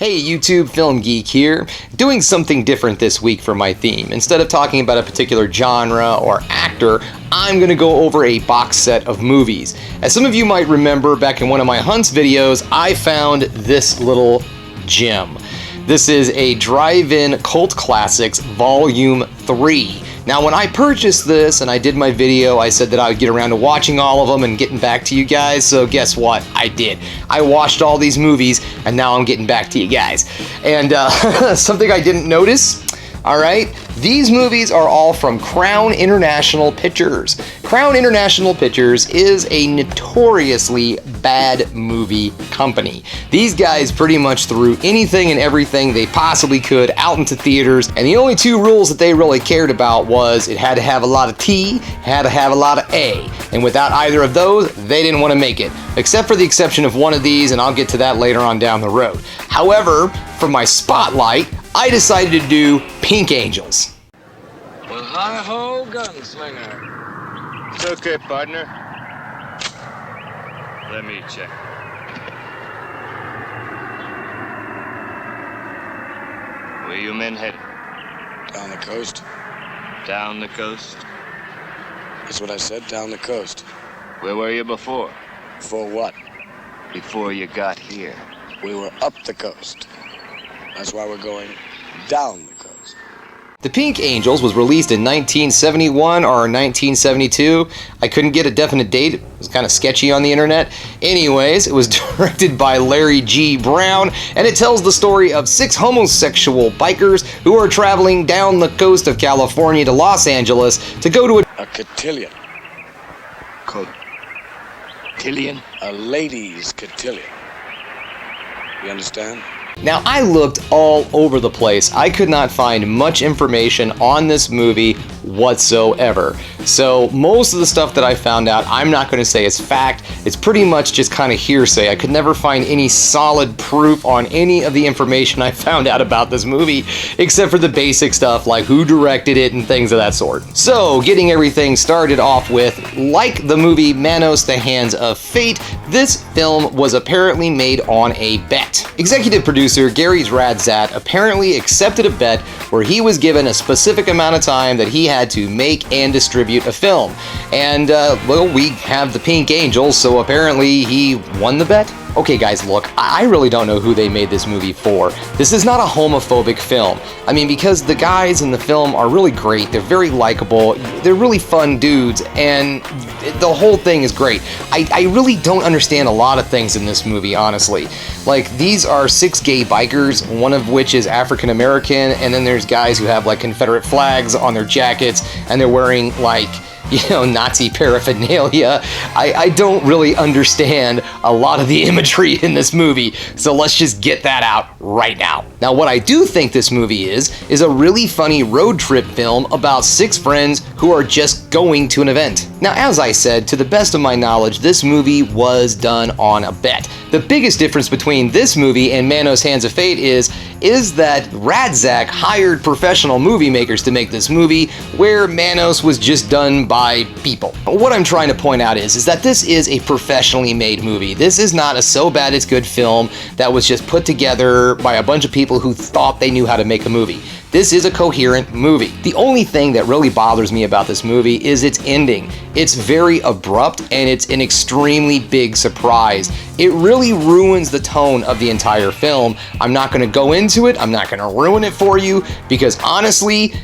Hey YouTube, Film Geek here, doing something different this week for my theme. Instead of talking about a particular genre or actor, I'm going to go over a box set of movies. As some of you might remember, back in one of my hunts videos, I found this little gem. This is a Drive-In Cult Classics Volume 3. Now, when I purchased this and I did my video, I said that I would get around to watching all of them and getting back to you guys, so guess what? I did. I watched all these movies, and now I'm getting back to you guys. And something I didn't notice, alright, these movies are all from Crown International Pictures. Crown International Pictures is a notoriously bad movie company. These guys pretty much threw anything and everything they possibly could out into theaters, and the only two rules that they really cared about was it had to have a lot of T, had to have a lot of A, and without either of those, they didn't want to make it, except for the exception of one of these, and I'll get to that later on down the road. However, for my spotlight, I decided to do Pink Angels. Well, hi-ho, gunslinger. It's okay, partner. Let me check. Where you men headed? Down the coast. Down the coast? That's what I said, down the coast. Where were you before? For what? Before you got here. We were up the coast. That's why we're going down the coast. The Pink Angels was released in 1971 or 1972. I couldn't get a definite date. It was kind of sketchy on the internet. Anyways, it was directed by Larry G. Brown, and it tells the story of 6 homosexual bikers who are traveling down the coast of California to Los Angeles to go to A cotillion. Cotillion? A ladies' cotillion. You understand? Now, I looked all over the place. I could not find much information on this movie whatsoever. So most of the stuff that I found out, I'm not going to say is fact. It's pretty much just kind of hearsay. I could never find any solid proof on any of the information I found out about this movie, except for the basic stuff like who directed it and things of that sort. So, getting everything started off with, like the movie Manos: The Hands of Fate, this film was apparently made on a bet. Executive producer Gary Radzat apparently accepted a bet where he was given a specific amount of time that he had to make and distribute a film. And, well, we have the Pink Angels, so apparently he won the bet? Okay guys, look, I really don't know who they made this movie for. This is not a homophobic film. I mean, because the guys in the film are really great, they're very likable, they're really fun dudes, and the whole thing is great. I really don't understand a lot of things in this movie, honestly. Like, these are 6 gay bikers, one of which is African American, and then there's guys who have like Confederate flags on their jackets, and they're wearing like, you know, Nazi paraphernalia. I don't really understand a lot of the imagery in this movie, so let's just get that out right now. Now, what I do think this movie is a really funny road trip film about 6 friends who are just going to an event. Now, as I said, to the best of my knowledge, this movie was done on a bet. The biggest difference between this movie and Manos: Hands of Fate is that Radzak hired professional movie makers to make this movie, where Manos was just done by people. What I'm trying to point out is that this is a professionally made movie. This is not a so bad it's good film that was just put together by a bunch of people who thought they knew how to make a movie. This is a coherent movie. The only thing that really bothers me about this movie is its ending. It's very abrupt and it's an extremely big surprise. It really ruins the tone of the entire film. I'm not going to go into it, I'm not going to ruin it for you, because honestly,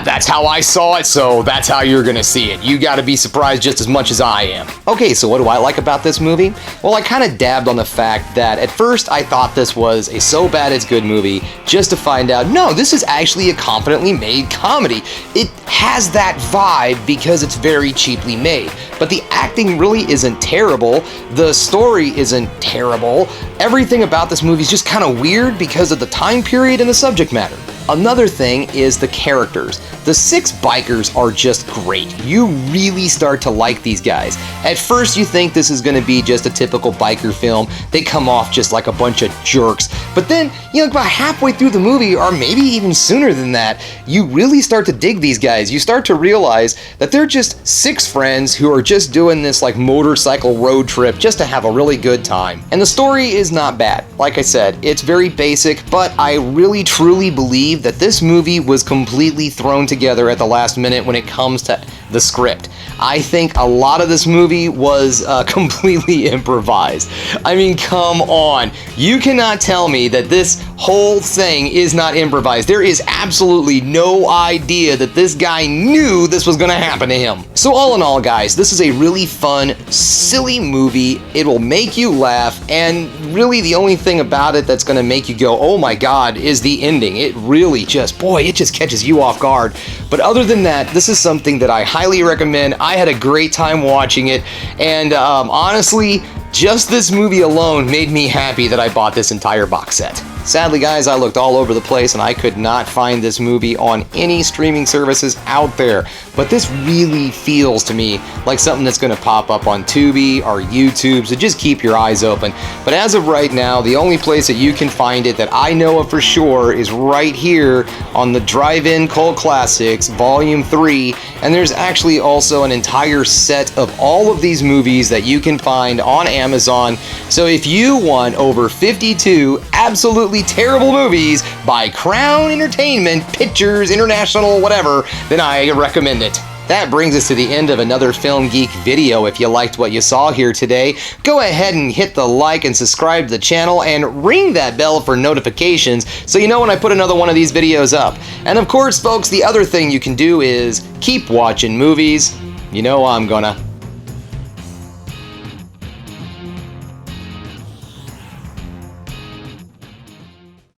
that's how I saw it, so that's how you're gonna see it. You gotta be surprised just as much as I am. Okay, so what do I like about this movie? Well, I kind of dabbed on the fact that at first I thought this was a so bad it's good movie, just to find out, no, this is actually a competently made comedy. It has that vibe because it's very cheaply made. But the acting really isn't terrible, the story isn't terrible, everything about this movie is just kind of weird because of the time period and the subject matter. Another thing is the characters. The 6 bikers are just great. You really start to like these guys. At first you think this is going to be just a typical biker film. They come off just like a bunch of jerks. But then, about halfway through the movie, or maybe even sooner than that, you really start to dig these guys. You start to realize that they're just 6 friends who are just doing this like motorcycle road trip just to have a really good time. And the story is not bad. Like I said, it's very basic, but I really truly believe that this movie was completely thrown together at the last minute when it comes to the script. I think a lot of this movie was completely improvised. I mean, come on. You cannot tell me that this whole thing is not improvised. There is absolutely no idea that this guy knew this was going to happen to him. So all in all, guys, this is a really fun, silly movie. It will make you laugh, and really the only thing about it that's going to make you go, oh my god, is the ending. It really just, boy, it just catches you off guard. But other than that, this is something that I highly recommend. I had a great time watching it, and honestly, just this movie alone made me happy that I bought this entire box set. Sadly, guys, I looked all over the place and I could not find this movie on any streaming services out there. But this really feels to me like something that's going to pop up on Tubi or YouTube, so just keep your eyes open. But as of right now, the only place that you can find it that I know of for sure is right here on the Drive-In Cult Classics Volume 3. And there's actually also an entire set of all of these movies that you can find on Amazon. So if you want over 52 absolutely terrible movies by Crown Entertainment, Pictures, International, whatever, then I recommend it. That brings us to the end of another Film Geek video. If you liked what you saw here today, go ahead and hit the like and subscribe to the channel and ring that bell for notifications so you know when I put another one of these videos up. And of course, folks, the other thing you can do is keep watching movies. You know I'm gonna.